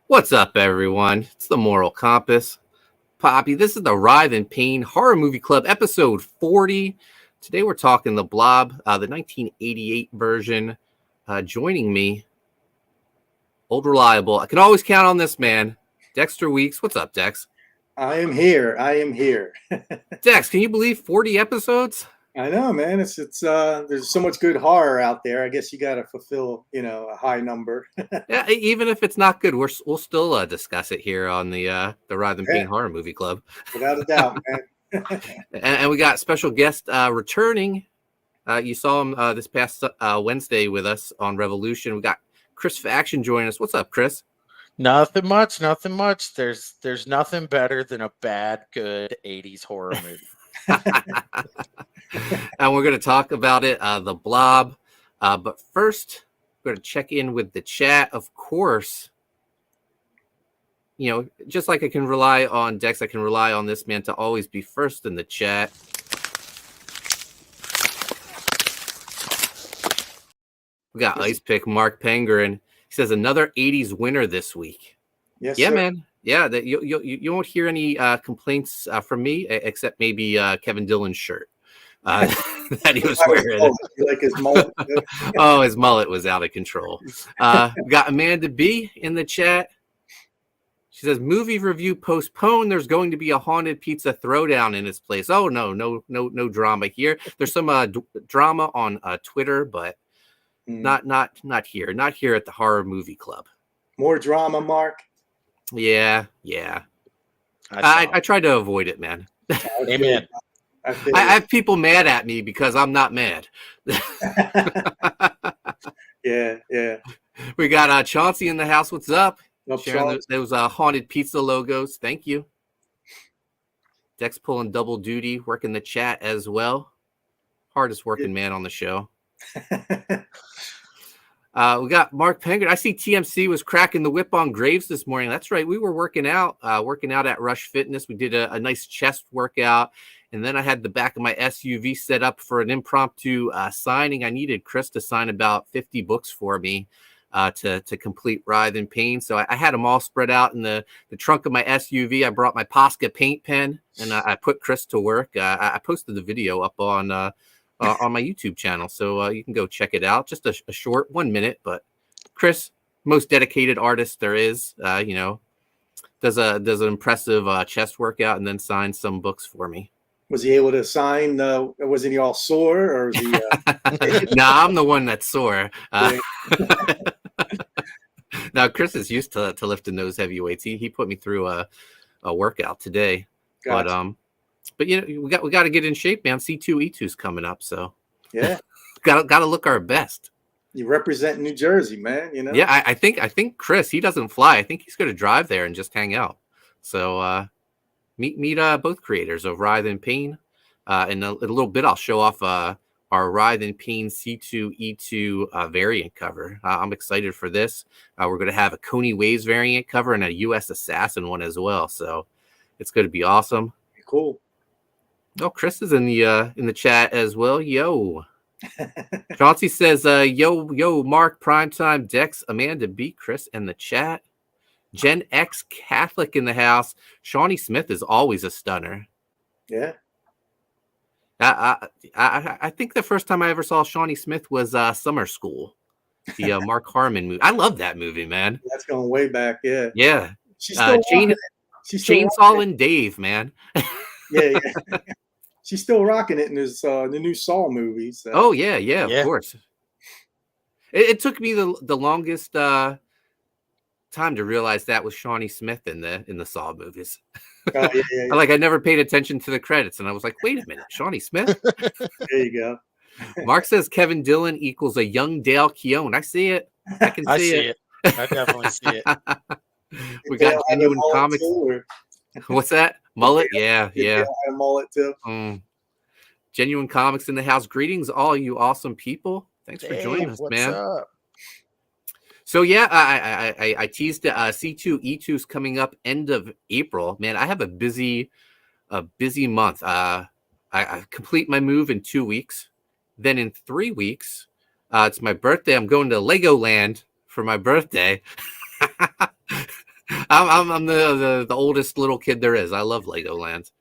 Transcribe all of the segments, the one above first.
What's up, everyone? It's the Moral Compass. Poppy, this is the Writhe Payne Horror Movie Club, episode 40. Today we're talking the Blob, the 1988 version. Joining me, old reliable. I can always count on this man, Dexter Weeks. What's up, Dex? I am here. I am here. Dex, can you believe 40 episodes? I know, man. It's there's so much good horror out there. I guess you got to fulfill, a high number. Yeah, even if it's not good, we'll still discuss it here on the Writhe Payne Horror Movie Club. Without a doubt, man. and we got special guest returning. You saw him this past Wednesday with us on Revolution. We got Chris Faction joining us. What's up, Chris? Nothing much. There's nothing better than a bad, good 80s horror movie. And we're going to talk about it, the Blob. But first, we're going to check in with the chat. Of course, just like I can rely on Dex, I can rely on this man to always be first in the chat. We got Ice Pick Mark Poulton. He says another 80s winner this week. Yes, yeah, sir. Man. Yeah, that you won't hear any complaints from me, except maybe Kevin Dillon's shirt that he was wearing. Like his mullet. Oh, his mullet was out of control. We got Amanda B in the chat. She says, movie review postponed. There's going to be a haunted pizza throwdown in its place. Oh, no drama here. There's some drama on Twitter, but not here. Not here at the Horror Movie Club. More drama, Mark. Yeah. I try to avoid it, man. Amen. I have people mad at me because I'm not mad. Yeah. We got Chauncey in the house. What's up? Nope, sharing those haunted pizza logos. Thank you. Dex pulling double duty, working the chat as well. Hardest working man on the show. We got Mark Poulton. I see TMC was cracking the whip on Graves this morning. That's right. We were working out at Rush Fitness. We did a nice chest workout. And then I had the back of my SUV set up for an impromptu signing. I needed Chris to sign about 50 books for me to complete Writhe Payne. So I had them all spread out in the trunk of my SUV. I brought my Posca paint pen, and I put Chris to work. I posted the video up on my YouTube channel, so you can go check it out. Just a short 1 minute, but Chris, most dedicated artist there is, does an impressive chest workout and then signs some books for me. Was he able to sign? Wasn't he all sore, or was he? Nah, I'm the one that's sore. Now Chris is used to lifting those heavy weights. He put me through a workout today, gotcha. But we got to get in shape, man. C2E2's coming up, so yeah, got to look our best. You represent New Jersey, man. Yeah, I think Chris, he doesn't fly. I think he's going to drive there and just hang out. So meet both creators of Writhe Payne. In a little bit, I'll show off our Writhe Payne C2E2 variant cover. I'm excited for this. We're going to have a Koni Waves variant cover and a U.S. Assassin one as well. So it's going to be awesome. Cool. Oh, Chris is in the chat as well. Yo. Chauncey says, yo, Mark, Primetime, Dex, Amanda B, Chris in the chat. Gen X Catholic in the house. Shawnee Smith is always a stunner. Yeah. I think the first time I ever saw Shawnee Smith was Summer School, the Mark Harmon movie. I love that movie, man. That's going way back, yeah. Yeah. She's still Chainsaw and Dave, man. Yeah. She's still rocking it in the new Saw movies. So. Oh yeah, of course. It took me the longest time to realize that was Shawnee Smith in the Saw movies. Oh, yeah. I never paid attention to the credits, and I was like, wait a minute, Shawnee Smith? There you go. Mark says Kevin Dillon equals a young Dale Keown. I see it. I can see it. I definitely see it. We got Genuine Comics. What's that? Mullet? Yeah. A mullet too. Genuine Comics in the house. Greetings, all you awesome people. Thanks for joining us, man. Up? So yeah, I teased C2E2's coming up end of April. Man, I have a busy month. I complete my move in 2 weeks. Then in 3 weeks, it's my birthday. I'm going to Legoland for my birthday. I'm the oldest little kid there is. I love Legoland.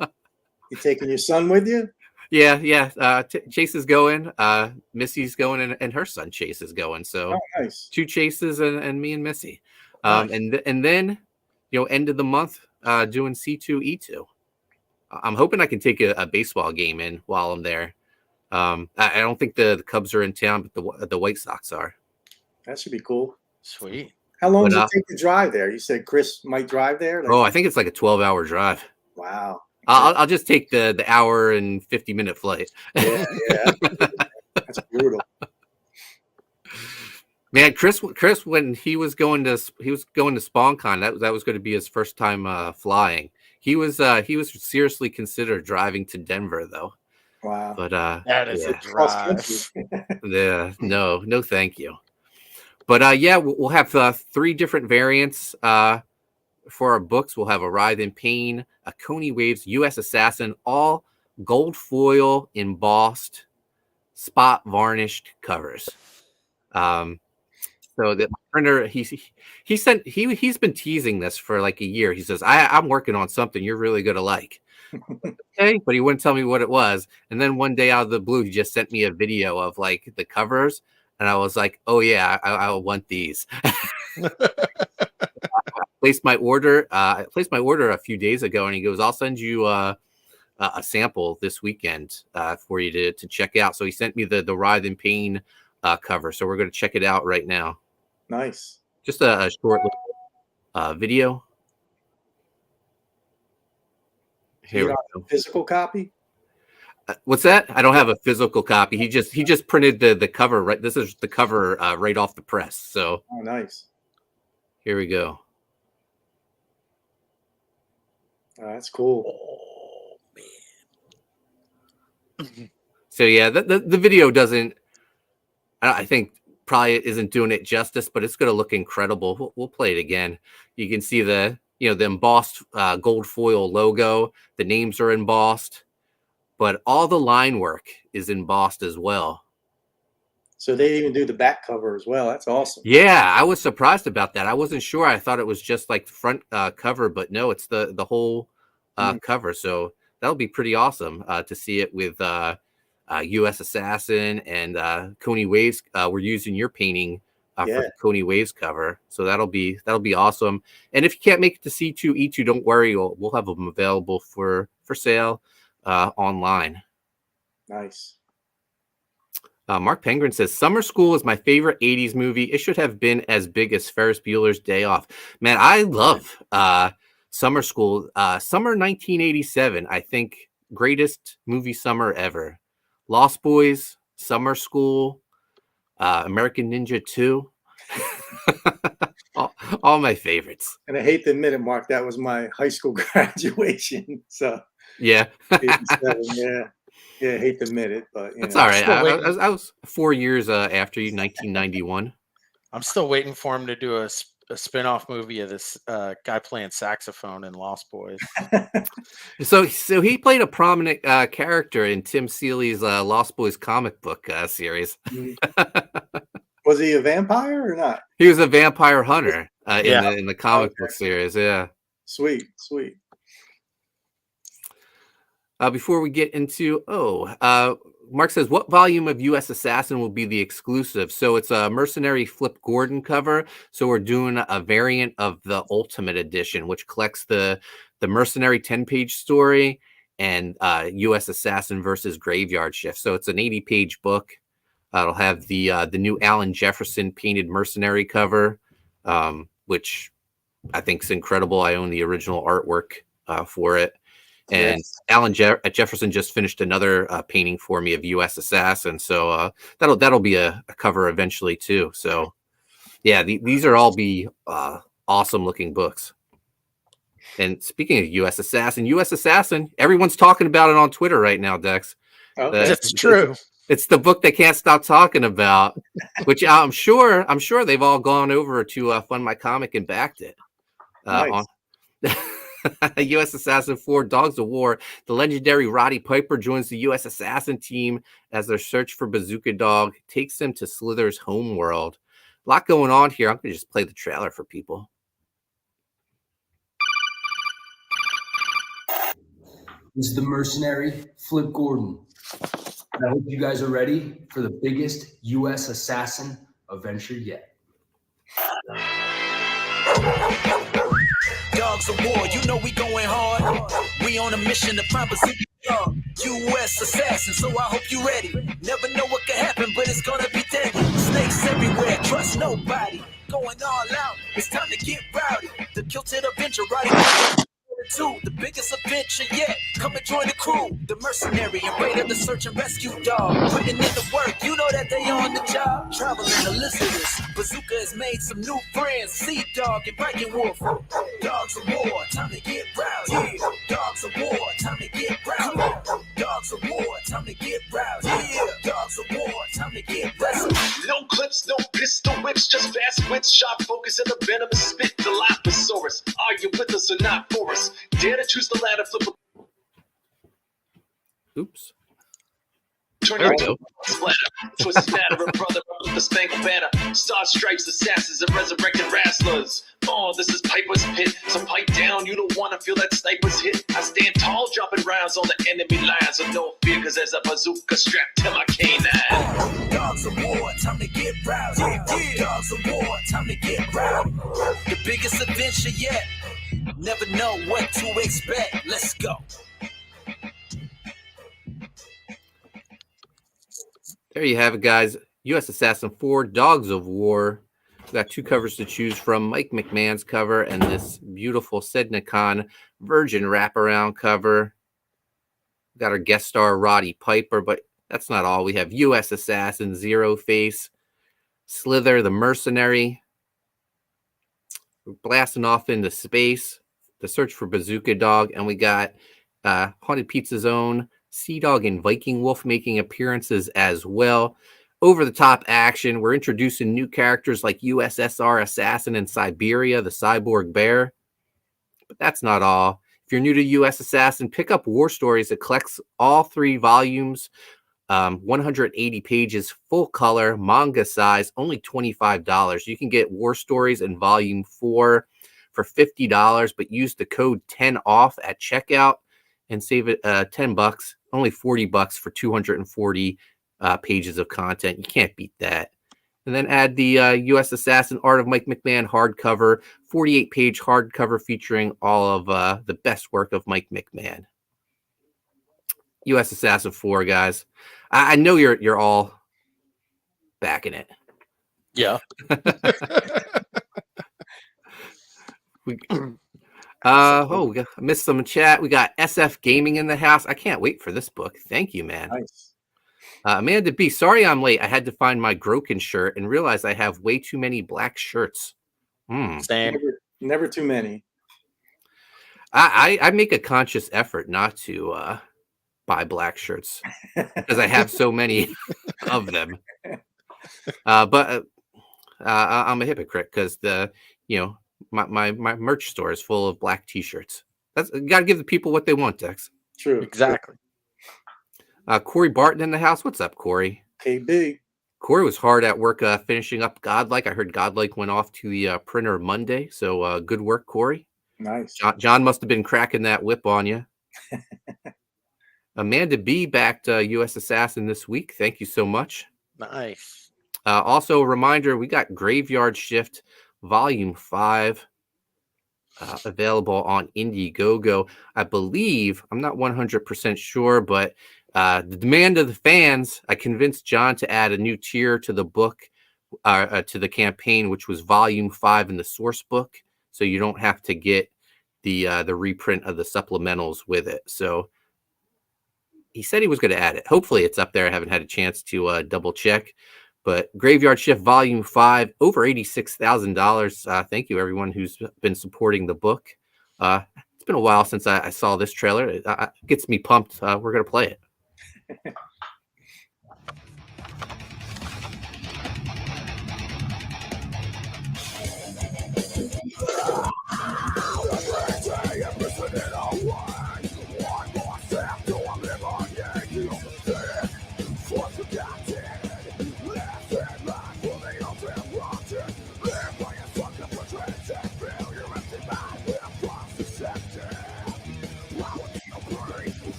You taking your son with you? Yeah. Chase is going. Missy's going, and her son Chase is going. So Oh, nice. 2 Chases and me and Missy. Nice. And then end of the month doing C2E2. I'm hoping I can take a baseball game in while I'm there. I don't think the Cubs are in town, but the White Sox are. That should be cool. Sweet. How long does it take to drive there? You said Chris might drive there? I think it's like a 12-hour drive. Wow. I'll just take the hour and 50-minute flight. Yeah. That's brutal. Man, Chris, when he was going to SpawnCon, that was going to be his first time flying. He was seriously considered driving to Denver though. Wow. But that is a drive. Yeah, no, thank you. But we'll have 3 different variants for our books. We'll have a Writhe Payne, a Koni Waves, U.S. Assassin, all gold foil embossed, spot varnished covers. So that printer, he's been teasing this for like a year. He says, I'm working on something you're really gonna like. Okay, but he wouldn't tell me what it was. And then one day out of the blue, he just sent me a video of like the covers, and I was like, oh yeah, I want these. I placed my order a few days ago, and he goes, I'll send you a sample this weekend for you to check out. So he sent me the Writhe Payne cover, so we're going to check it out right now. Nice. Just a short video. Here we go. Physical copy? What's that? I don't have a physical copy. He just printed the cover. Right, this is the cover right off the press. So oh, nice. Here we go. Oh, that's cool. Oh man. So yeah, the video doesn't. I think probably isn't doing it justice, but it's going to look incredible. We'll play it again. You can see the embossed gold foil logo. The names are embossed, but all the line work is embossed as well. So they even do the back cover as well. That's awesome. Yeah, I was surprised about that. I wasn't sure. I thought it was just like the front cover, but no, it's the whole cover. So that'll be pretty awesome to see it with U.S. Assassin and Koni Waves. We're using your painting for the Koni Waves cover, so that'll be awesome. And if you can't make it to C2E2, don't worry, we'll have them available for sale online. Nice. Mark Penguin says, Summer School is my favorite 80s movie. It should have been as big as Ferris Bueller's Day Off. Man, I love Summer School. Summer 1987, I think, greatest movie summer ever. Lost Boys, Summer School, American Ninja 2. all my favorites. And I hate to admit it, Mark, that was my high school graduation. So yeah. 87, yeah, I hate to admit it, but that's all right. I was 4 years after you, 1991. I'm still waiting for him to do a spin-off movie of this guy playing saxophone in Lost Boys. So he played a prominent character in Tim Seeley's Lost Boys comic book series. Was he a vampire or not? He was a vampire hunter in the comic book series. Yeah. Sweet. Before we get into Mark says, what volume of U.S. Assassin will be the exclusive? So it's a Mercenary Flip Gordon cover. So we're doing a variant of the Ultimate Edition, which collects the Mercenary 10-page story and U.S. Assassin versus Graveyard Shift. So it's an 80-page book. It'll have the new Alan Jefferson painted Mercenary cover, which I think is incredible. I own the original artwork for it. And Alan Jefferson just finished another painting for me of U.S. Assassin, so that'll be a cover eventually too. So, yeah, these are all be awesome looking books. And speaking of U.S. Assassin, everyone's talking about it on Twitter right now, Dex. That's true. It's the book they can't stop talking about, which I'm sure they've all gone over to Fund My Comic and backed it. Nice. U.S. Assassin 4 Dogs of War. The legendary Roddy Piper joins the U.S. Assassin team as their search for Bazooka Dog takes them to Slither's home world. A lot going on here. I'm going to just play the trailer for people. This is the mercenary, Flip Gordon. And I hope you guys are ready for the biggest U.S. assassin adventure yet. Dogs of war, you know we going hard. We on a mission to find Bazooka Dog, U.S. assassin, so I hope you ready. Never know what can happen, but it's gonna be deadly. Snakes everywhere, trust nobody. Going all out, it's time to get rowdy. The Kilted Avenger riding two, the biggest adventure yet. Come and join the crew. The mercenary and Raider, the search and rescue dog. Putting in the work, you know that they on the job. Traveling Elizabeth, Bazooka has made some new friends. Sea Dog and Viking Wolf. Dogs of war, time to get roused. Yeah. Dogs of war, time to get roused. Dogs of war, time to get roused. Yeah. Dogs of war, time to get roused. No clips, no pistol whips, just fast wits, sharp focus, and a venomous spit. Dilophosaurus, are you with us or not for us? Dare to choose the ladder, flip a... Oops. Turn There your we go. splatter. Twist the spatter, a brother up with the spangled banner. Star stripes, assassins, and resurrected wrestlers. Oh, this is Piper's Pit, so pipe down, you don't want to feel that sniper's hit. I stand tall, dropping rounds on the enemy lines, with no fear, cause there's a bazooka strapped to my canine. Dogs of war, time to get roused. Yeah. Dogs of war, time to get rowdy. The biggest adventure yet. Never know what to expect. Let's go. There you have it, guys. U.S. Assassin 4, Dogs of War. We've got two covers to choose from. Mike McMahon's cover and this beautiful Sedna Khan Virgin wraparound cover. We've got our guest star, Roddy Piper, but that's not all. We have U.S. Assassin, Zero Face, Slither, the Mercenary. We're blasting off into space. The search for Bazooka Dog. And we got Haunted Pizza's own Sea Dog and Viking Wolf making appearances as well. Over the top action. We're introducing new characters like USSR Assassin and Siberia, the Cyborg Bear. But that's not all. If you're new to US Assassin, pick up War Stories. It collects all 3 volumes, 180 pages, full color, manga size, only $25. You can get War Stories in volume 4 for $50, but use the code 10OFF at checkout and save it $10, only $40 for 240 pages of content. You can't beat that. And then add the U.S. Assassin Art of Mike McMahon hardcover, 48-page hardcover featuring all of the best work of Mike McMahon. U.S. Assassin 4, guys. I know you're all backing it. Yeah. We I missed some chat. We got SF Gaming in the house. I can't wait for this book. Thank you, man. Nice. Amanda B, sorry I'm late. I had to find my Groken shirt and realize I have way too many black shirts. Same. Never too many. I make a conscious effort not to buy black shirts because I have so many of them. But I'm a hypocrite because my merch store is full of black t-shirts. That's got to give the people what they want, Dex. True. Exactly. Corey Barton in the house. What's up, Corey? KB. Corey was hard at work finishing up Godlike. I heard Godlike went off to the printer Monday. So good work, Corey. Nice. John must have been cracking that whip on you. Amanda B backed U.S. Assassin this week. Thank you so much. Nice. Also, a reminder, we got Graveyard Shift Volume 5 available on Indiegogo. I believe, I'm not 100% sure, but the demand of the fans, I convinced John to add a new tier to the book, to the campaign, which was Volume 5 in the source book. So you don't have to get the reprint of the supplementals with it. So he said he was going to add it. Hopefully it's up there. I haven't had a chance to double check. But Graveyard Shift Volume 5, over $86,000. Thank you, everyone who's been supporting the book. It's been a while since I saw this trailer. It gets me pumped. We're going to play it.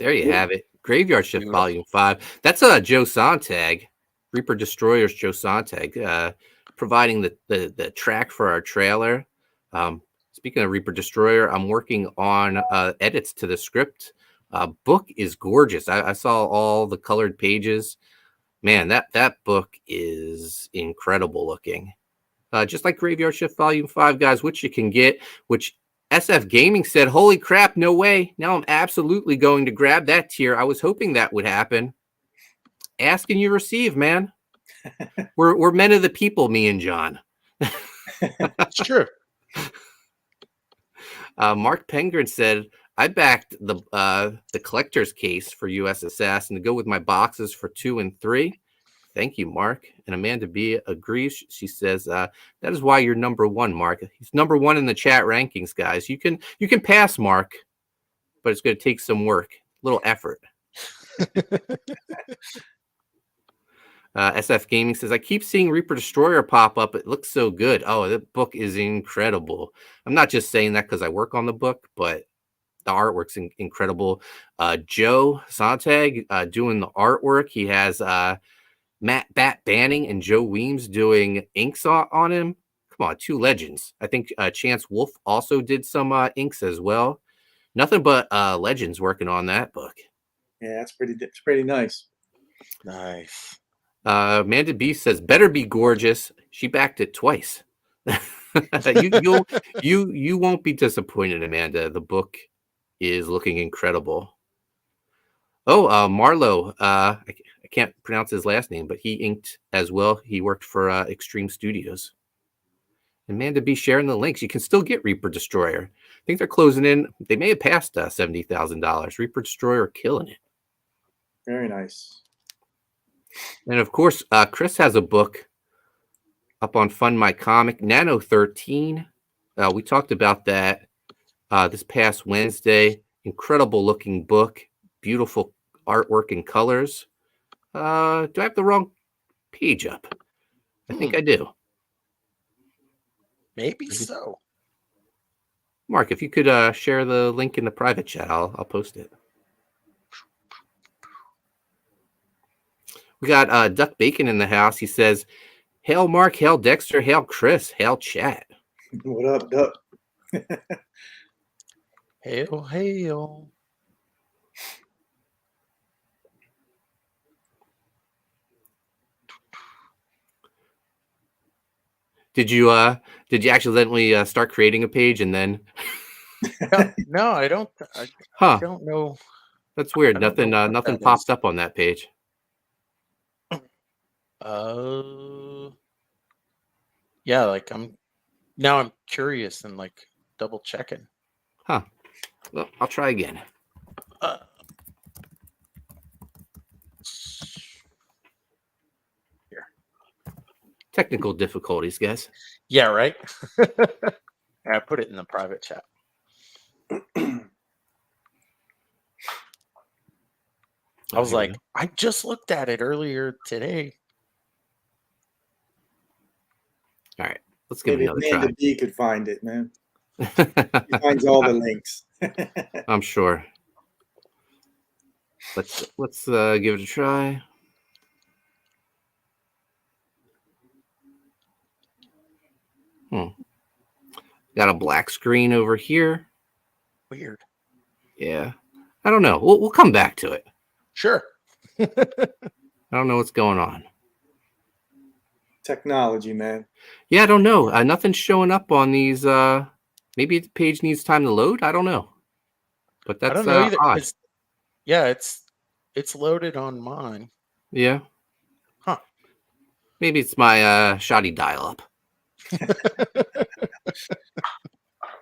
There you have it. Graveyard Shift Beautiful. Volume 5. That's Joe Sontag, Reaper Destroyer's Joe Sontag, providing the track for our trailer. Speaking of Reaper Destroyer, I'm working on edits to the script. Book is gorgeous. I saw all the colored pages. Man, that book is incredible looking. Just like Graveyard Shift Volume 5, guys, which you can get, which SF Gaming said, holy crap, no way. Now I'm absolutely going to grab that tier. I was hoping that would happen. Ask and you receive, man. We're men of the people, me and John. It's true. Mark Pengren said, I backed the collector's case for US Assassin to go with my boxes for 2 and 3. Thank you, Mark. And Amanda B agrees. She says, that is why you're number 1, Mark. He's number 1 in the chat rankings, guys. You can pass Mark, but it's going to take some work, a little effort. SF Gaming says, I keep seeing Reaper Destroyer pop up. It looks so good. Oh, that book is incredible. I'm not just saying that because I work on the book, but the artwork's incredible. Joe Sontag doing the artwork. He has Matt Bat Banning and Joe Weems doing inks on him. Come on, 2 legends. I think Chance Wolf also did some inks as well. Nothing but legends working on that book. Yeah, it's pretty nice. Nice. Amanda B says, better be gorgeous. She backed it twice. you won't be disappointed, Amanda. The book is looking incredible. Oh, Marlo, I can't pronounce his last name, but he inked as well. He worked for Extreme Studios. Amanda B sharing the links. You can still get Reaper Destroyer. I think they're closing in. They may have passed $70,000. Reaper Destroyer killing it. Very nice. And of course, Chris has a book up on Fund My Comic, Nano 13. We talked about that this past Wednesday. Incredible looking book. Beautiful artwork and colors. Do I have the wrong page up? I think I do. Maybe so. Mark, if you could share the link in the private chat, I'll post it. We got Duck Bacon in the house. He says, hail Mark, hail Dexter, hail Chris, hail chat. What up, Duck? Hail, hail. Did you accidentally start creating a page and then? No, I don't. Huh? I don't know. That's weird. I don't know Nothing. what Nothing that popped is. up on that page. Yeah, like I'm curious and like double checking. Huh? Well, I'll try again. Here. Technical difficulties, guys. Yeah, right. I put it in the private chat. I was like, I just looked at it earlier today. All right, let's give it Maybe another Amanda try. B could find it, man. He finds all the links. I'm sure. Let's give it a try. Got a black screen over here. Weird. Yeah, I don't know. We'll come back to it. Sure. I don't know what's going on. Technology, man. Yeah, I don't know. Nothing's showing up on these. Maybe the page needs time to load. I don't know. But that's I don't know either. odd. Yeah, it's loaded on mine. Yeah. Huh. Maybe it's my shoddy dial-up.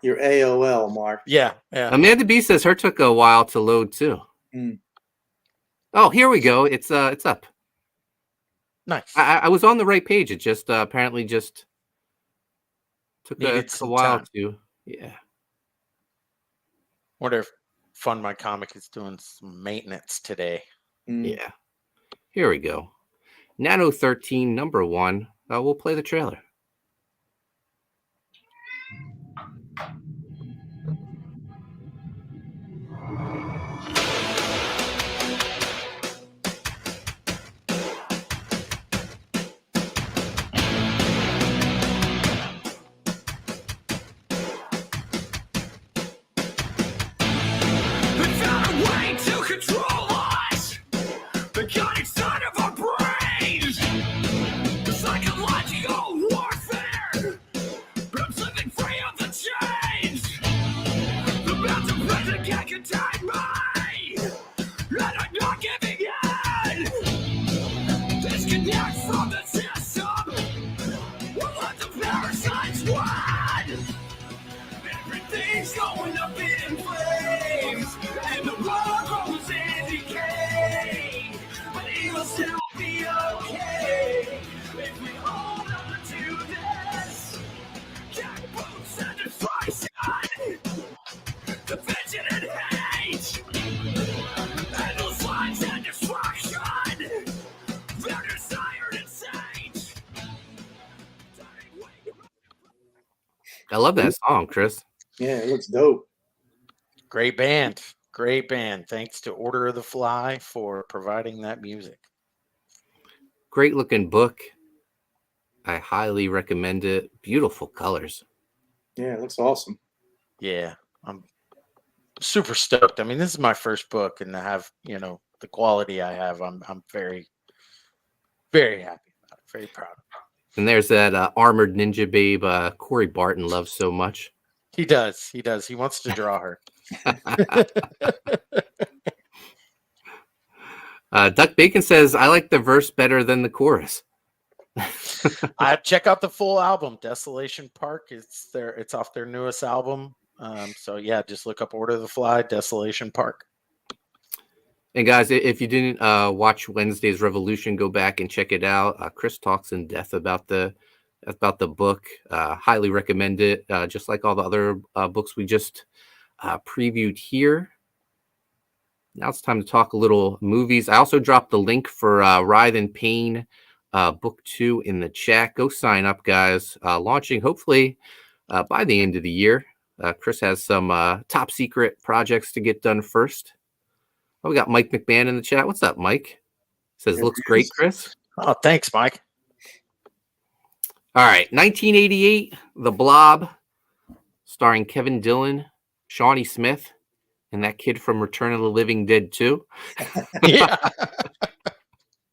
Your AOL, Mark. Yeah. Amanda B says her took a while to load too. Mm. Oh, here we go. It's up. Nice. I was on the right page. It just apparently just took Needed a some while time. to. Yeah. Wonder if Fund My Comic is doing some maintenance today. Mm. Yeah. Here we go. Nano 13, number 1. We'll play the trailer. going up in flames, and the world goes in decay. But it'll still be okay if we hold on to this. Jackboots and destruction, division and hate, and those lines and destruction. They're desired and sage. I love that song, Chris. Yeah, it looks dope. Great band. Great band. Thanks to Order of the Fly for providing that music. Great looking book. I highly recommend it. Beautiful colors. Yeah, it looks awesome. Yeah, I'm super stoked. I mean, this is my first book, and to have, you know, the quality I have, I'm very, very happy about it. Very proud. And there's that armored ninja babe Corey Barton loves so much. He does. He does. He wants to draw her. Duck Bacon says, I like the verse better than the chorus. Check out the full album, Desolation Park. It's off their newest album. So yeah, just look up Order of the Fly, Desolation Park. And guys, if you didn't watch Wednesday's Revolution, go back and check it out. Chris talks in depth about the book. Highly recommend it. Just like all the other books we just previewed here. Now it's time to talk a little movies. I also dropped the link for Writhe Payne book 2 in the chat. Go sign up, guys. Launching hopefully by the end of the year. Chris has some top secret projects to get done first. Oh, we got Mike McMahon in the chat. What's up, Mike? Says, looks great, Chris. Oh, thanks, Mike. All right. 1988, The Blob, starring Kevin Dillon, Shawnee Smith, and that kid from Return of the Living Dead 2. Yeah.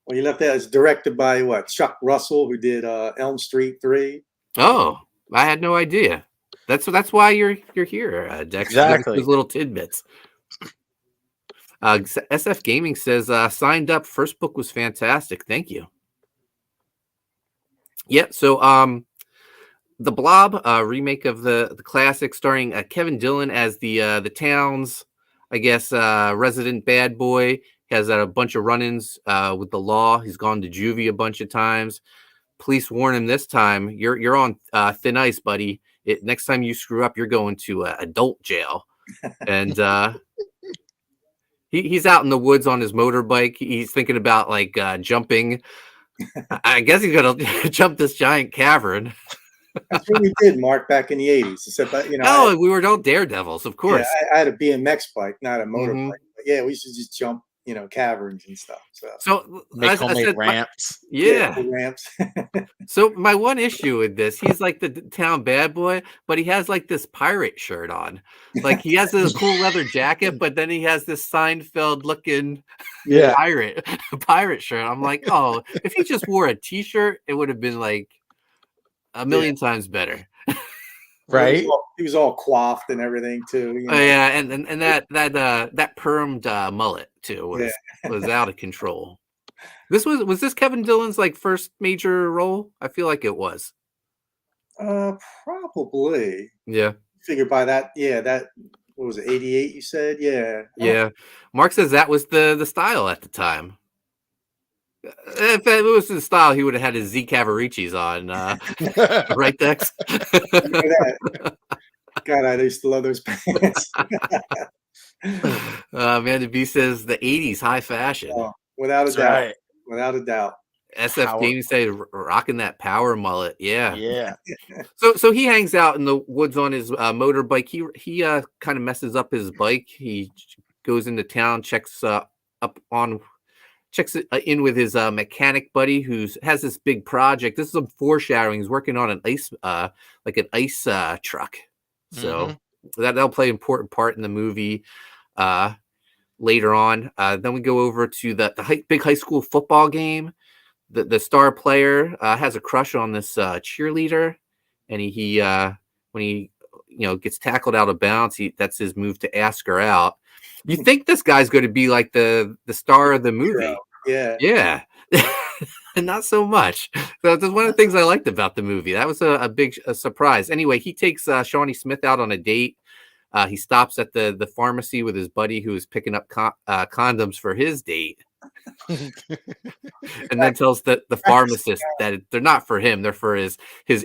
Well, you left that. It's directed by what? Chuck Russell, who did Elm Street 3. Oh, I had no idea. That's why you're here, Dexter. Exactly. Those little tidbits. SF Gaming says, signed up. First book was fantastic. Thank you. Yeah, so The Blob, remake of the classic, starring Kevin Dillon as the town's, I guess, resident bad boy. He has a bunch of run-ins with the law. He's gone to juvie a bunch of times. Police warn him this time, you're on thin ice, buddy. Next time you screw up, you're going to adult jail. And he's out in the woods on his motorbike. He's thinking about like jumping. I guess he's gonna jump this giant cavern. That's what we did, Mark, back in the 80s. Except that, you know, Oh, we were all daredevils, of course. Yeah, I had a BMX bike, not a motorbike. Mhm. But yeah, we used to just jump, you know, caverns and stuff. So Make I homemade said, ramps. yeah. the ramps. So my one issue with this, he's like the town bad boy, but he has like this pirate shirt on. Like he has a cool leather jacket, but then he has this Seinfeld looking pirate shirt. I'm like, oh, if he just wore a t-shirt, it would have been like a million times better. Right? He was all coiffed and everything too. You know? Oh yeah, and that permed mullet too was out of control. Was this Kevin Dillon's like first major role? I feel like it was. Probably. Yeah. Figure by that, that what was it, 88? You said, yeah. Yeah. Mark says that was the style at the time. If it was the style, he would have had his Z Cavaricis on, right, Dex? God, I used to love those pants. Amanda B says the 80s high fashion. Without a That's doubt. right. Without a doubt. SF Gaming say rocking that power mullet. Yeah. Yeah. So he hangs out in the woods on his motorbike. He kind of messes up his bike. He goes into town, checks in with his mechanic buddy who has this big project. This is some foreshadowing. He's working on an ice truck. So that'll play an important part in the movie later on. Then we go over to the big high school football game. The star player has a crush on this cheerleader, and he when he gets tackled out of bounds, that's his move to ask her out. You think this guy's going to be like the star of the movie? Yeah. And not so much. So that's one of the things I liked about the movie. That was a big surprise. Anyway, he takes Shawnee Smith out on a date. he stops at the pharmacy with his buddy who is picking up condoms for his date, and then tells the pharmacist that they're not for him, they're for his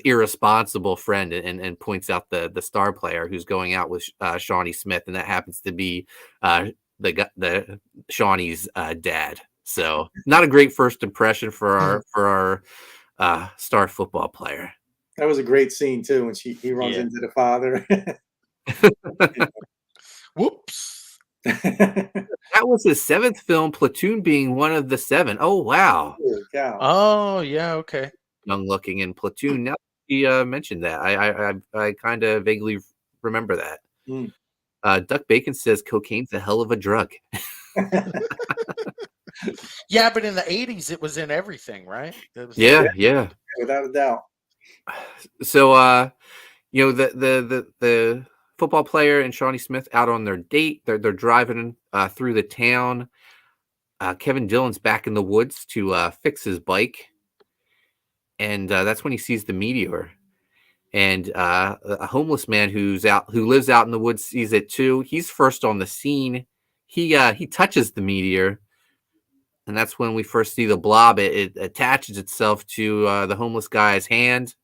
irresponsible friend, and points out the star player who's going out with Shawnee Smith, and that happens to be the Shawnee's dad. So not a great first impression for our star football player. That was a great scene too when he runs into the father. Whoops. That was his 7th film, Platoon being one of the 7. Oh wow. Holy cow. Oh yeah, okay. Young looking in Platoon. Now he mentioned that. I kind of vaguely remember that. Mm. Duck Bacon says cocaine's a hell of a drug. Yeah, but in the 80s it was in everything, right? Yeah. Without a doubt. So the football player and Shawnee Smith out on their date. They're driving through the town. Kevin Dillon's back in the woods to fix his bike, and that's when he sees the meteor. And a homeless man who lives out in the woods sees it too. He's first on the scene. He touches the meteor, and that's when we first see the blob. It attaches itself to the homeless guy's hand.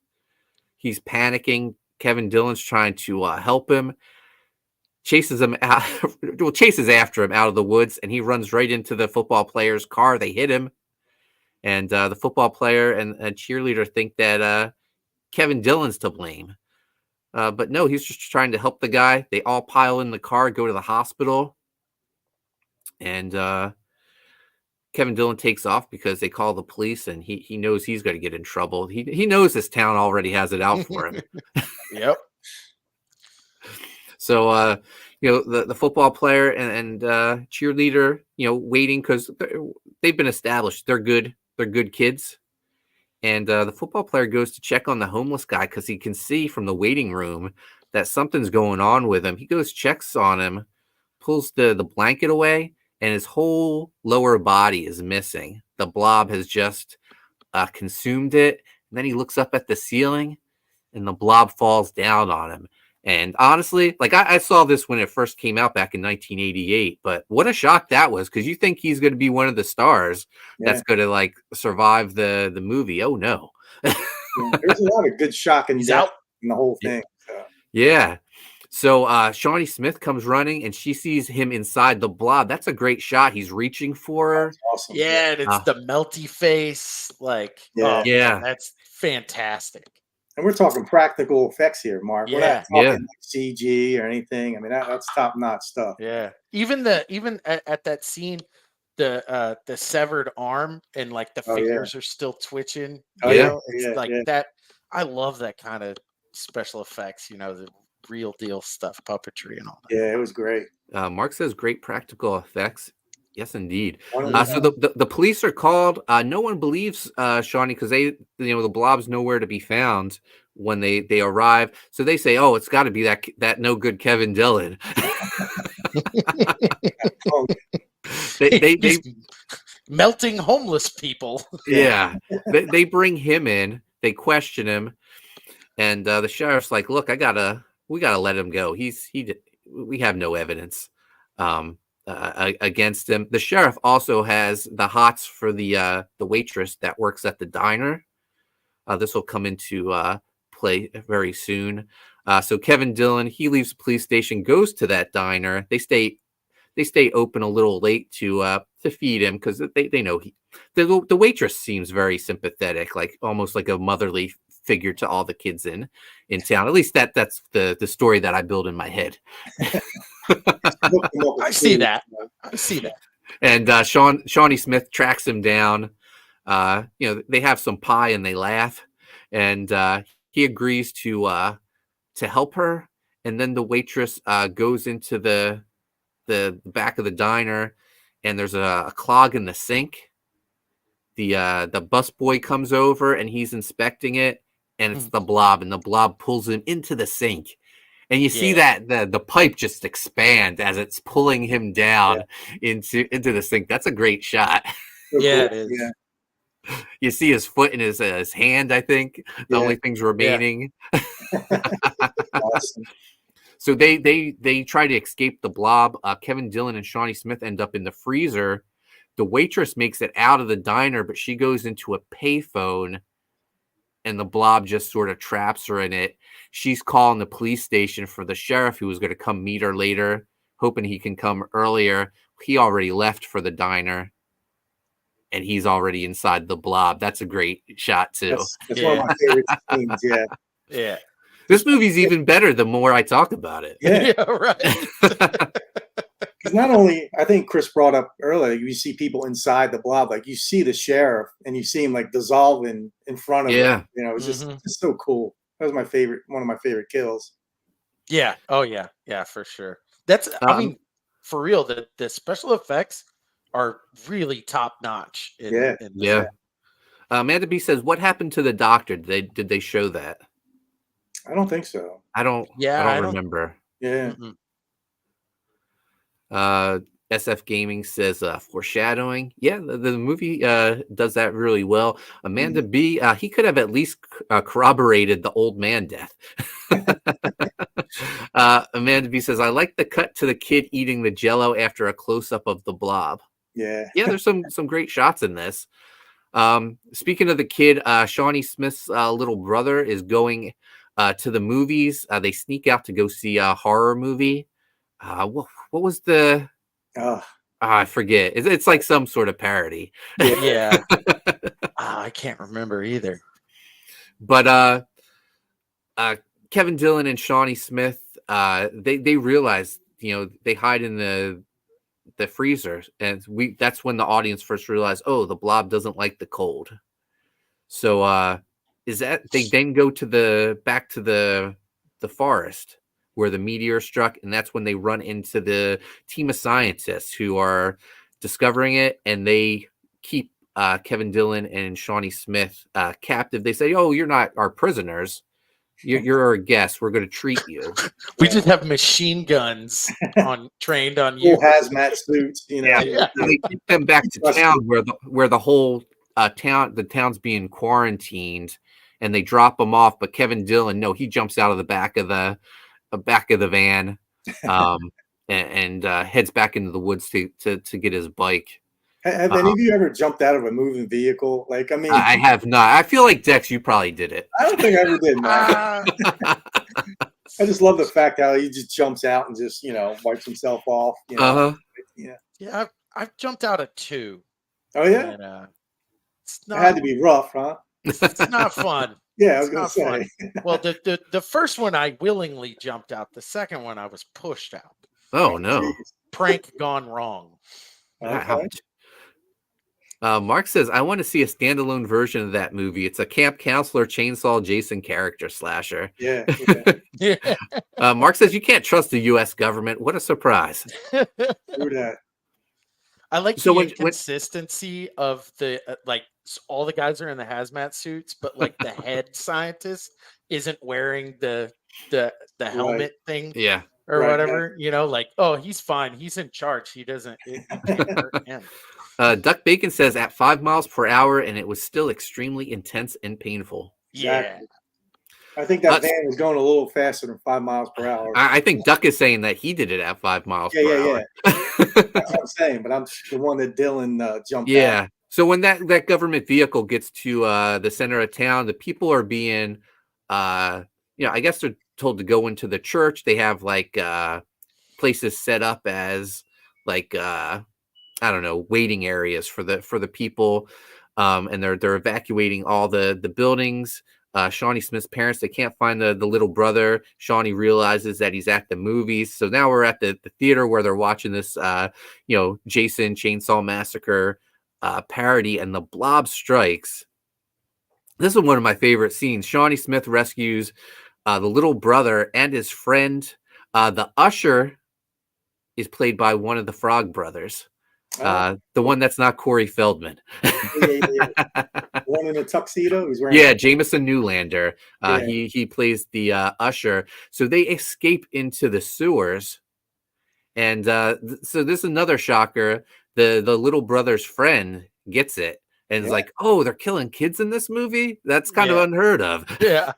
He's panicking. Kevin Dillon's trying to help him. Chases after him out of the woods, and he runs right into the football player's car. They hit him, and the football player and a cheerleader think that Kevin Dillon's to blame. But no, he's just trying to help the guy. They all pile in the car, go to the hospital, and Kevin Dillon takes off because they call the police, and he knows he's going to get in trouble. He knows this town already has it out for him. Yep. So the football player and cheerleader, waiting because they've been established. They're good kids. And the football player goes to check on the homeless guy because he can see from the waiting room that something's going on with him. He goes, checks on him, pulls the blanket away, and his whole lower body is missing. The blob has just consumed it. And then he looks up at the ceiling, and the blob falls down on him. And honestly, like I saw this when it first came out back in 1988, but what a shock that was, because you think he's going to be one of the stars that's going to like survive the movie. Oh no. There's a lot of good shock and death in the whole thing. So. Yeah. So Shawnee Smith comes running, and she sees him inside the blob. That's a great shot. He's reaching for her. That's awesome. Yeah, and it's the melty face. Like, man, that's fantastic. And we're talking practical effects here, Mark. We're not talking like CG or anything. I mean, that's top-notch stuff. Yeah. Even at that scene, the severed arm and like the fingers are still twitching. That. I love that kind of special effects, the real deal stuff, puppetry and all that. Yeah, it was great. Mark says great practical effects. Yes, indeed. So the police are called. No one believes Shawnee because the blob's nowhere to be found when they arrive. So they say, "Oh, it's got to be that no good Kevin Dillon." they melting homeless people. Yeah, they bring him in. They question him, and the sheriff's like, "Look, we gotta let him go. We have no evidence." Against him. The sheriff also has the hots for the waitress that works at the diner. This will come into play very soon. So Kevin Dillon, he leaves the police station, goes to that diner. They stay open a little late to feed him because they know the waitress seems very sympathetic, like almost like a motherly figure to all the kids in town. At least that's the story that I build in my head. I see that. And Shawnee Smith tracks him down. They have some pie and they laugh, and he agrees to help her. And then the waitress goes into the back of the diner, and there's a clog in the sink. The busboy comes over and he's inspecting it, and it's the blob, and the blob pulls him into the sink. And you see that the pipe just expand as it's pulling him down into the sink. That's a great shot. Yeah, it is. Yeah. You see his foot and his hand, I think. The only things remaining. Awesome. So they try to escape the blob. Kevin Dillon and Shawnee Smith end up in the freezer. The waitress makes it out of the diner, but she goes into a payphone, and the blob just sort of traps her in it. She's calling the police station for the sheriff, who was going to come meet her later, hoping he can come earlier. He already left for the diner, and he's already inside the blob. That's a great shot, too. That's one of my favorite scenes, yeah. Yeah. This movie's even better the more I talk about it. Yeah, Right. Because not only, I think Chris brought up earlier, you see people inside the blob, like you see the sheriff and you see him like dissolving in front of him. You know, it's just so cool. That was my favorite, one of my favorite kills. Yeah. Oh yeah. Yeah, for sure. That's I mean, for real, the special effects are really top notch. Amanda B says, "What happened to the doctor? Did they show that?" I don't think so. I don't remember. Yeah. SF Gaming says foreshadowing. Yeah, the movie does that really well. Amanda B, he could have at least corroborated the old man death. Amanda B says, I like the cut to the kid eating the Jell-O after a close-up of the blob. Yeah. Yeah, there's some great shots in this. Speaking of the kid, Shawnee Smith's little brother is going to the movies. They sneak out to go see a horror movie. What was the... I forget. It's like some sort of parody. Yeah. I can't remember either. But Kevin Dillon and Shawnee Smith, they realize, they hide in the freezer, and that's when the audience first realized, oh, the blob doesn't like the cold. So is that they then go to back to the forest where the meteor struck, and that's when they run into the team of scientists who are discovering it, and they keep Kevin Dillon and Shawnee Smith captive. They say, oh, you're not our prisoners. You're our guests. We're going to treat you. We just have machine guns trained on you. Full hazmat suits, Yeah. They take them back to town where the whole town's being quarantined, and they drop them off. But Kevin Dillon, no, he jumps out of the back of the van, and heads back into the woods to get his bike. Have any of you ever jumped out of a moving vehicle? Like, I mean, I have not. I feel like Dex, you probably did it. I don't think I ever did, man. I just love the fact how he just jumps out and just, wipes himself off. Yeah, I've jumped out of 2. Oh yeah. And, it had to be rough, huh? It's not fun. Yeah, I was gonna say. Fun. Well, the first one I willingly jumped out. The second one I was pushed out. Oh no! Geez. Prank gone wrong. Okay. Mark says, I want to see a standalone version of that movie. It's a camp counselor chainsaw Jason character slasher. Yeah. Mark says, you can't trust the U.S. government. What a surprise. True that. I like the inconsistency of the all the guys are in the hazmat suits, but like the head scientist isn't wearing the helmet thing. Yeah. Or whatever, oh, he's fine. He's in charge. He doesn't. It can't hurt him. Duck Bacon says at 5 miles per hour, and it was still extremely intense and painful. Exactly. Yeah. I think that van was going a little faster than 5 miles per hour. I think Duck is saying that he did it at 5 miles per hour. That's what I'm saying, but I'm the one that Dylan jumped out. So when that government vehicle gets to the center of town, the people are being, I guess they're told to go into the church. They have places set up as I don't know, waiting areas for the people, and they're evacuating all the buildings. Shawnee Smith's parents, they can't find the little brother. Shawnee realizes that he's at the movies, so now we're at the theater where they're watching this Jason Chainsaw Massacre parody, and the blob strikes. This is one of my favorite scenes. Shawnee Smith rescues the little brother and his friend. The usher is played by one of the Frog Brothers. The one that's not Corey Feldman. One in a tuxedo. He's wearing Jameson Newlander. He plays the usher. So they escape into the sewers, and so this is another shocker. The little brother's friend gets it. And it's like, oh, they're killing kids in this movie? That's kind of unheard of. Yeah.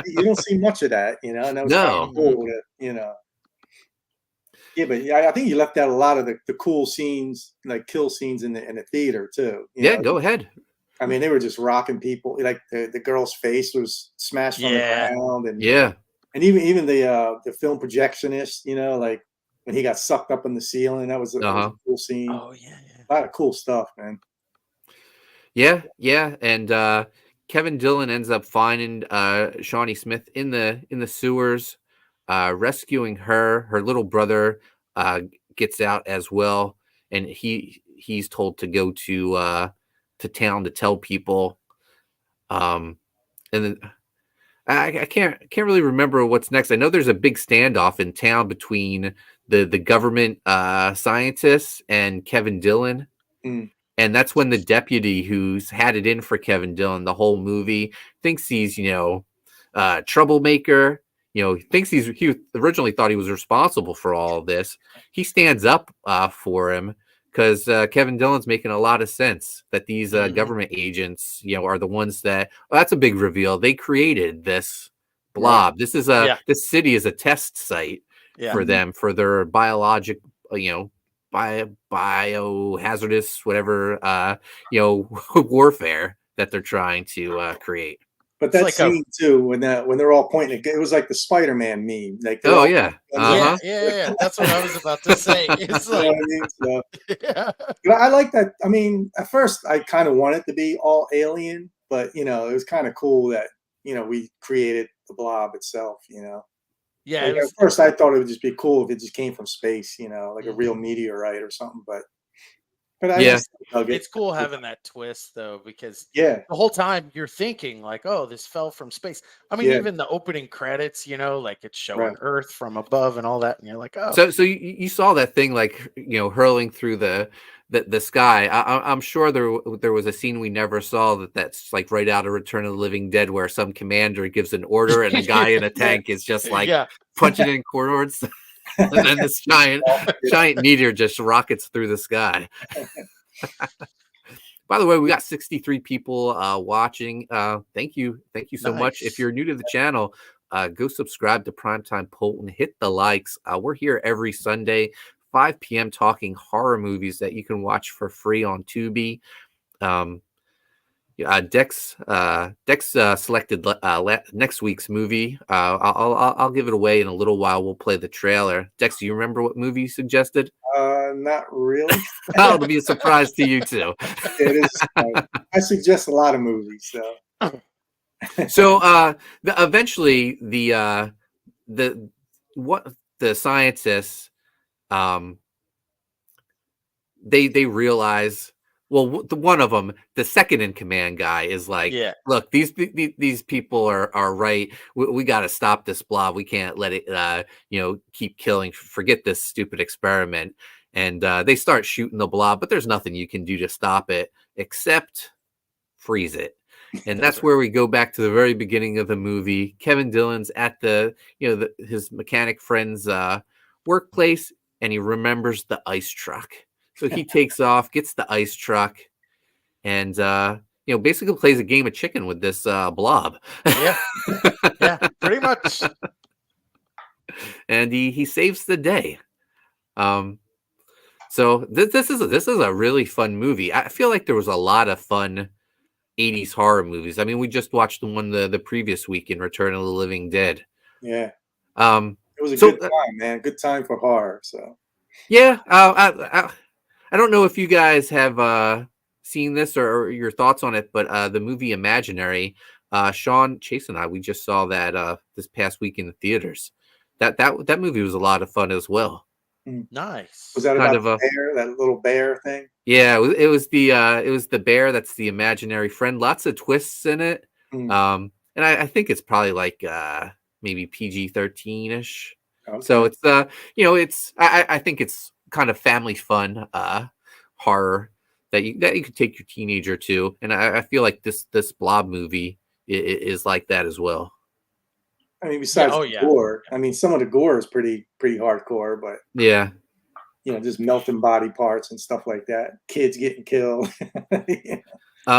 You don't see much of that, you know, and that was kind of cool to, you know. Yeah, but I think you left out a lot of the cool scenes, like kill scenes in the theater too. You know? Go ahead. I mean, they were just rocking people. Like the girl's face was smashed on the ground, and and even the film projectionist, you know, like when he got sucked up in the ceiling, that was a cool scene. Oh yeah, a lot of cool stuff, man. Yeah, and Kevin Dillon ends up finding Shawnee Smith in the sewers, rescuing her. Her little brother gets out as well, and he's told to go to town to tell people. And then I can't really remember what's next. I know there's a big standoff in town between the government scientists and Kevin Dillon. And that's when the deputy who's had it in for Kevin Dillon the whole movie thinks he's, troublemaker. Thinks he originally thought he was responsible for all of this. He stands up for him because Kevin Dillon's making a lot of sense that these government agents, are the ones that. Well, that's a big reveal. They created this blob. This is this city is a test site for them for their biologic, biohazardous, whatever, warfare that they're trying to create. But that scene too, when they're all pointing, it was like the Spider-Man meme. Like, yeah, that's what I was about to say. It's like, But I like that. I mean, at first I kind of wanted it to be all alien, but it was kind of cool that we created the blob itself. Yeah. Like, at first I thought it would just be cool if it just came from space, like a real meteorite or something. But it's cool having that twist though, because the whole time you're thinking like, oh, this fell from space. I mean, even the opening credits, like it's showing Earth from above and all that, and you're like, oh. So you saw that thing like hurling through the sky. I'm sure there was a scene we never saw that's like right out of Return of the Living Dead, where some commander gives an order and a guy in a tank is just like punching in cords. And then this giant meteor just rockets through the sky. By the way, we got 63 people watching. Thank you so much. If you're new to the channel, go subscribe to Primetime Poulton. Hit the likes. We're here every Sunday, 5 p.m. talking horror movies that you can watch for free on Tubi. Dex selected next week's movie. I'll give it away in a little while. We'll play the trailer. Dex, do you remember what movie you suggested? Not really. It'll be a surprise to you too. It is. I suggest a lot of movies, so. So eventually the scientists they realize. Well, the one of them, the second in command guy, is like, look, these people are right. We got to stop this blob. We can't let it, keep killing. Forget this stupid experiment. And they start shooting the blob, but there's nothing you can do to stop it except freeze it. And that's where we go back to the very beginning of the movie. Kevin Dillon's at his mechanic friend's workplace, and he remembers the ice truck. So he takes off, gets the ice truck, and basically plays a game of chicken with this blob. Yeah, pretty much. And he saves the day. So this is a really fun movie. I feel like there was a lot of fun 80s horror movies. I mean, we just watched the one the previous week in Return of the Living Dead. Yeah. It was a good time, man. Good time for horror. So. Yeah. I don't know if you guys have seen this or your thoughts on it, but the movie Imaginary, Sean, Chase, and I, we just saw that this past week in the theaters. That movie was a lot of fun as well. Nice. Was that kind of the bear, that little bear thing? Yeah, it was the bear that's the imaginary friend. Lots of twists in it, and I think it's probably like maybe PG-13ish. Okay. So it's I think it's kind of family fun horror that you could take your teenager to, and I feel like this Blob movie is like that as well. I mean, besides gore, I mean, some of the gore is pretty hardcore, but yeah, just melting body parts and stuff like that. Kids getting killed.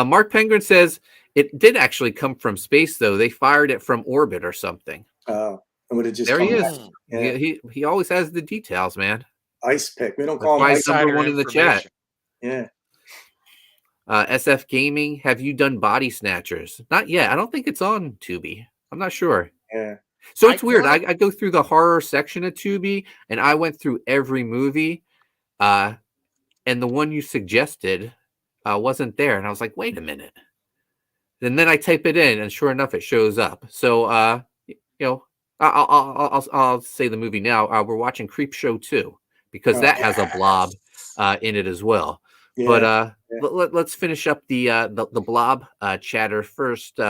Mark Penguin says it did actually come from space, though. They fired it from orbit or something. Oh, and would it just there come he back? is. Yeah. He always has the details, man. Ice pick. We don't That's call him why ice. he's number one in the chat. Yeah. SF Gaming, have you done Body Snatchers? Not yet. I don't think it's on Tubi. I'm not sure. Yeah. So it's weird. I go through the horror section of Tubi, and I went through every movie, and the one you suggested wasn't there. And I was like, wait a minute. And then I type it in, and sure enough, it shows up. So, I'll say the movie now. We're watching Creepshow 2 because that has a blob in it as well. Yeah, but let's finish up the blob chatter first.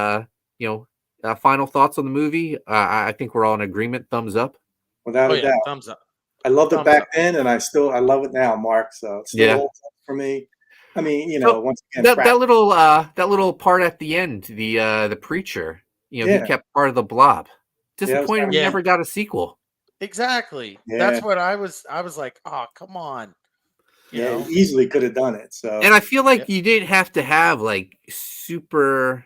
Final thoughts on the movie. I think we're all in agreement. Thumbs up. Without a doubt. Thumbs up. I loved it back then, and I love it now, Mark. So it's still holds up for me. I mean, once again, that little part at the end, the preacher, he kept part of the blob. Disappointed we never got a sequel. Exactly. That's what I was like, oh, come on. He easily could have done it. So, and I feel like you didn't have to have like super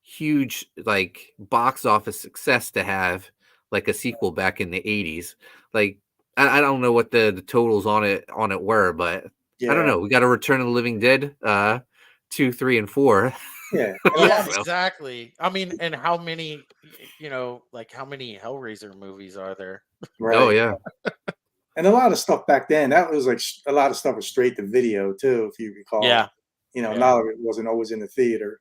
huge like box office success to have like a sequel back in the 80s. Like I don't know what the totals on it were, but I don't know. We got a Return of the Living Dead 2, 3, and 4. Yeah. Exactly. I mean, and how many how many Hellraiser movies are there? Right. Oh yeah. And a lot of stuff back then, that was like a lot of stuff was straight to video too, if you recall. Yeah. Now it wasn't always in the theater.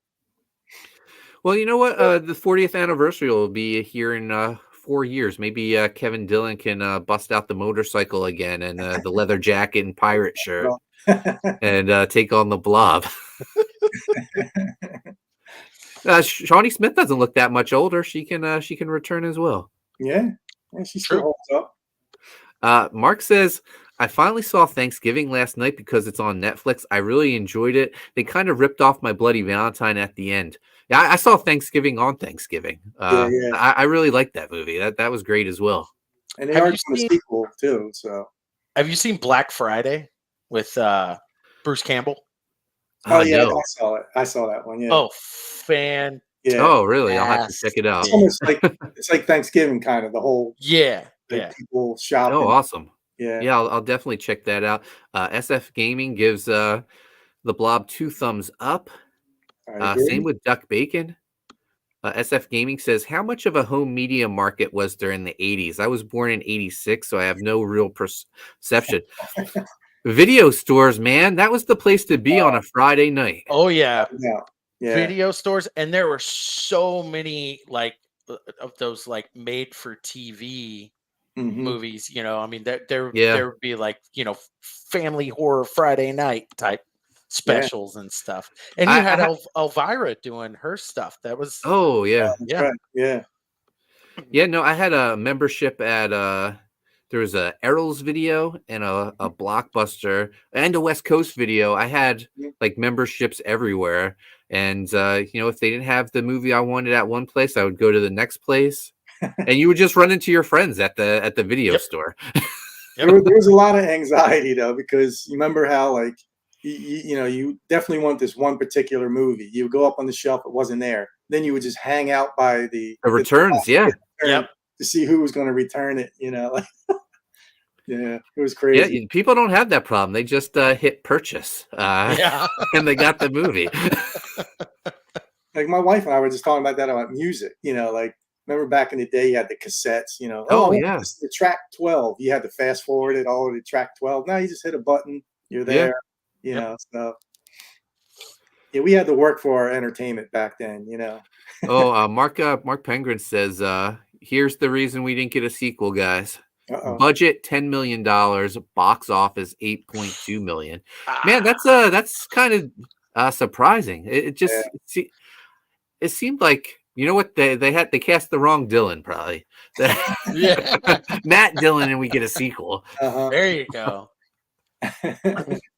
Well, you know what? The 40th anniversary will be here in 4 years. Maybe Kevin Dillon can bust out the motorcycle again and the leather jacket and pirate shirt and take on the blob. Shawnee Smith doesn't look that much older. She can return as well. Yeah, she still holds up. Mark says, I finally saw Thanksgiving last night because it's on Netflix. I really enjoyed it. They kind of ripped off my Bloody Valentine at the end. Yeah, I saw Thanksgiving on Thanksgiving. I really liked that movie. That was great as well. And they are doing a sequel too. So, have you seen Black Friday with Bruce Campbell? Oh yeah, no. I saw that one. Yeah. Oh, fan. Yeah. Oh really? I'll have to check it out. It's almost like it's like Thanksgiving kind of the whole. Yeah. People shopping. Oh, awesome. Yeah. I'll definitely check that out. SF Gaming gives the Blob 2 thumbs up. Same with Duck Bacon. SF Gaming says, how much of a home media market was there in the 80s? I was born in 86, so I have no real perception. Video stores, man, that was the place to be on a Friday night. Oh yeah. Yeah. Video stores, and there were so many like of those like made for TV movies. I mean, there would be like family horror Friday night type specials and stuff. And you had Elvira doing her stuff. That was right. Yeah, no, I had a membership at there was a Errol's Video and a Blockbuster and a West Coast Video. I had like memberships everywhere. And if they didn't have the movie I wanted at one place, I would go to the next place. And you would just run into your friends at the video store. There was a lot of anxiety though, because you remember how like you definitely want this one particular movie. You would go up on the shelf, it wasn't there. Then you would just hang out by the returns, to see who was going to return it. Yeah, it was crazy. Yeah, people don't have that problem. They just hit purchase, and they got the movie. Like my wife and I were just talking about that about music. Like remember back in the day, you had the cassettes. The track 12. You had to fast forward it all to track 12. Now you just hit a button, you're there. So we had to work for our entertainment back then. Mark Penguin says, here's the reason we didn't get a sequel, guys. Budget $10 million, box office $8.2 million. Man, that's kind of surprising. It just it seemed like they cast the wrong Dillon probably. Matt Dillon, and we get a sequel. There you go.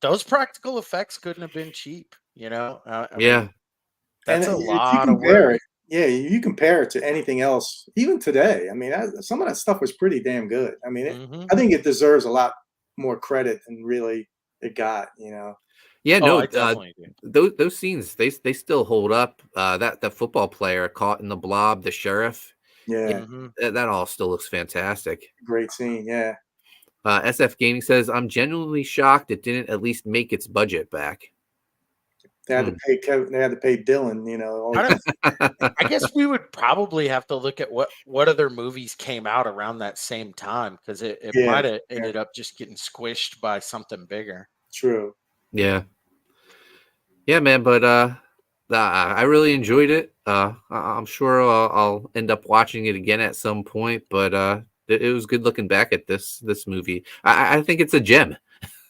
Those practical effects couldn't have been cheap. I mean, that's a lot of work. Yeah, you compare it to anything else, even today. I mean, some of that stuff was pretty damn good. I mean, I think it deserves a lot more credit than really it got. Yeah, Oh, no, I definitely do. those scenes they still hold up. That football player caught in the blob, the sheriff. Yeah, That all still looks fantastic. great scene. Yeah, SF Gaming says, I'm genuinely shocked it didn't at least make its budget back. they had to pay Kevin. They had to pay Dylan. You know, I guess we would probably have to look at what other movies came out around that same time, because it might have ended up just getting squished by something bigger. True. Yeah, man. But I really enjoyed it. I'm sure I'll end up watching it again at some point. But it was good looking back at this movie. I think it's a gem.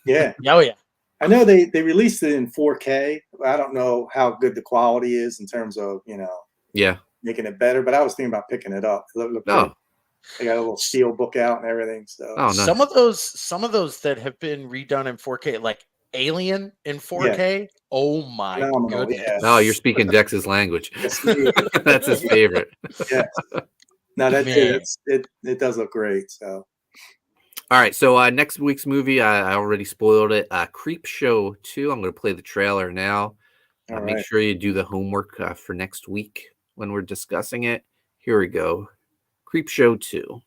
Yeah. Oh yeah. I know they released it in 4K. I don't know how good the quality is in terms of, making it better, but I was thinking about picking it up. They got a little steel book out and everything. So nice. Some of those that have been redone in 4K, like Alien in 4K. Yeah. Oh my goodness. Yeah. Oh, you're speaking Dex's language. That's his favorite. Yes. No, it does look great. So all right, so next week's movie, I already spoiled it. Creep Show 2. I'm going to play the trailer now. Make sure you do the homework for next week when we're discussing it. Here we go. Creep Show 2.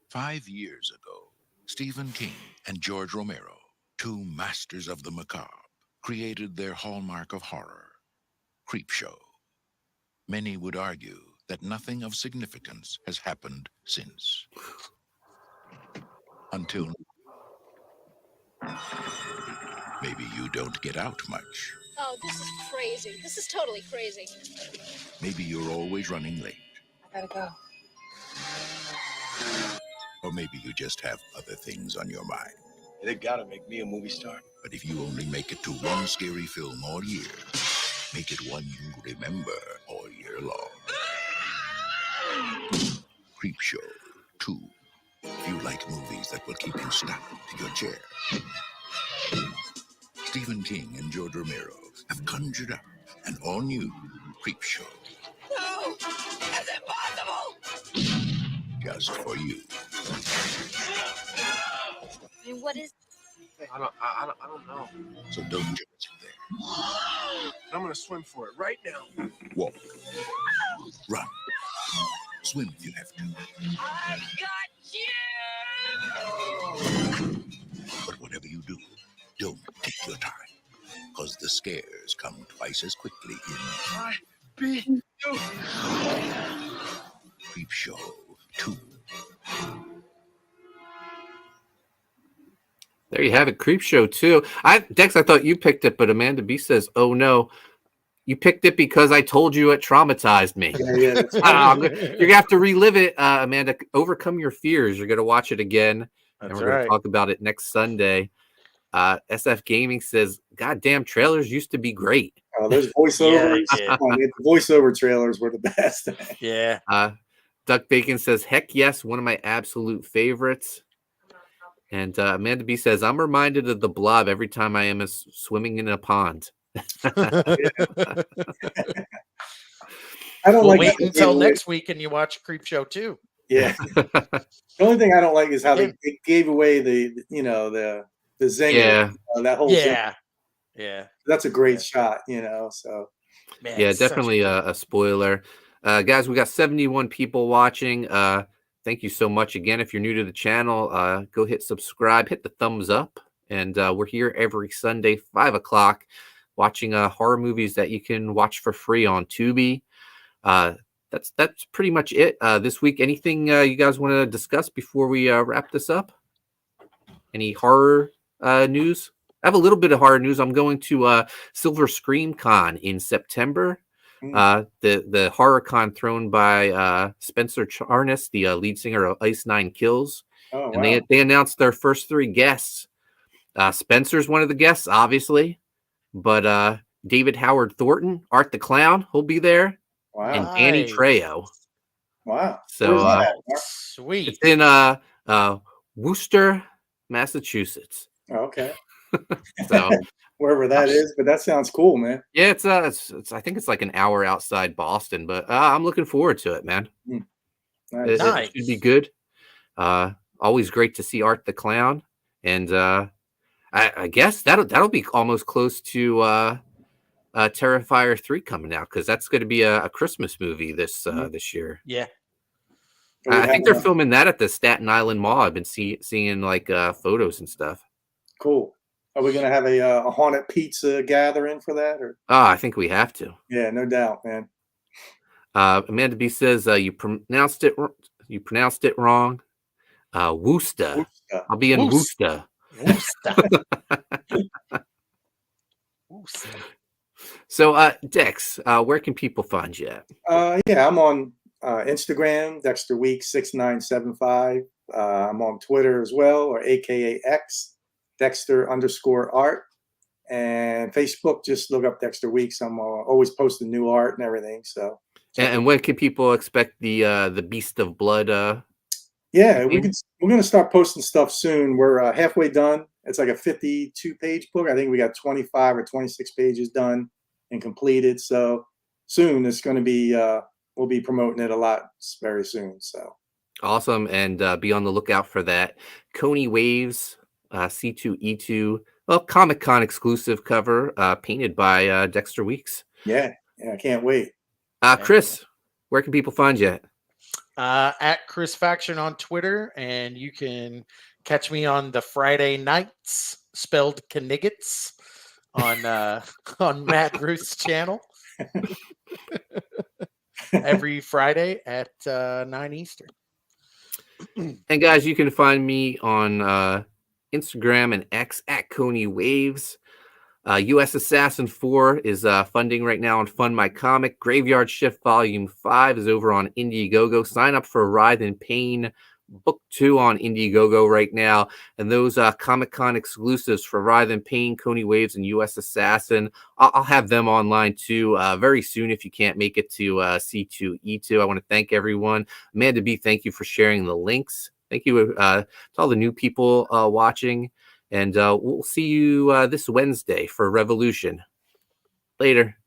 "5 years ago, Stephen King and George Romero, two masters of the macabre, created their hallmark of horror, Creep Show. Many would argue that nothing of significance has happened since. Until maybe you don't get out much. Oh, this is crazy. This is totally crazy. Maybe you're always running late. I gotta go. Or maybe you just have other things on your mind. They gotta make me a movie star. But if you only make it to one scary film all year, make it one you remember all year long. Creep Show 2. If you like movies that will keep you stuck to your chair. Stephen King and George Romero have conjured up an all-new Creep Show. No! That's impossible! Just for you. I mean, what is... I don't know. So don't just sit there. I'm gonna swim for it right now. Walk. Run. Swim if you have to. I got you! But whatever you do, don't take your time. Because the scares come twice as quickly in I beat you. Creep Show 2. There you have it, Creep Show 2. Dex, I thought you picked it, but Amanda B says, oh no, you picked it because I told you it traumatized me. Yeah, you're going to have to relive it, Amanda. Overcome your fears. You're going to watch it again, and we're going to talk about it next Sunday. SF Gaming says, goddamn, trailers used to be great. Oh, those voiceovers. The voiceover trailers were the best. Yeah. Duck Bacon says, heck yes, one of my absolute favorites. And Amanda B says, I'm reminded of the Blob every time I am swimming in a pond. I don't wait until next week and you watch Creep Show 2. Yeah. The only thing I don't like is how they gave away the zinger. Yeah. That whole thing. Yeah. That's a great shot, so. Man, yeah, definitely a spoiler. Guys, we got 71 people watching. Thank you so much again. If you're new to the channel, go hit subscribe, hit the thumbs up. And we're here every Sunday, 5 o'clock, watching horror movies that you can watch for free on Tubi. That's pretty much it this week. Anything you guys want to discuss before we wrap this up? Any horror news? I have a little bit of horror news. I'm going to Silver Scream Con in September. The horror con thrown by Spencer Charnas, the lead singer of Ice Nine Kills. Oh, wow. And they announced their first 3 guests. Spencer's one of the guests, obviously, but David Howard Thornton, Art the Clown, he'll be there. Wow. And Danny Trejo. Wow. So sweet. It's in Worcester, Massachusetts. Okay. So wherever that is, but that sounds cool, man. Yeah, it's I think it's like an hour outside Boston, but I'm looking forward to it, man. Nice. It should be good. Always great to see Art the Clown, and I guess that'll be almost close to Terrifier 3 coming out, because that's going to be a Christmas movie this year. Yeah. I think they're filming that at the Staten Island Mall. I've been seeing like photos and stuff. Cool. Are we going to have a haunted pizza gathering for that? Or? Oh, I think we have to. Yeah, no doubt, man. Amanda B says you pronounced it wrong. Worcester. I'll be in Worcester. So, Dex, where can people find you at? Yeah, I'm on Instagram, Dexter Weeks 6975. I'm on Twitter as well, or AKA X, Dexter_art. And Facebook, just look up Dexter Weeks. I'm always posting new art and everything. So. And when can people expect the Beast of Blood? Yeah, we're going to start posting stuff soon. We're halfway done. It's like a 52-page book. I think we got 25 or 26 pages done and completed. So soon it's going to be, we'll be promoting it a lot very soon. So awesome. And be on the lookout for that Koni Waves C2E2, Comic-Con exclusive cover painted by Dexter Weeks. Yeah, I can't wait. Chris, where can people find you at Chris Faction on Twitter, and you can catch me on the Friday nights, spelled Kniggets, on Matt Ruth's channel every Friday at 9 Eastern. And guys, you can find me on Instagram and X at Koni Waves. U.S. Assassin 4 is funding right now on Fund My Comic. Graveyard Shift Volume 5 is over on Indiegogo. Sign up for Writhe Payne Book 2 on Indiegogo right now. And those Comic-Con exclusives for Writhe Payne, Koni Waves, and U.S. Assassin, I'll have them online too very soon if you can't make it to C2E2. I want to thank everyone. Amanda B, thank you for sharing the links. Thank you to all the new people watching. And we'll see you this Wednesday for Revolution. Later.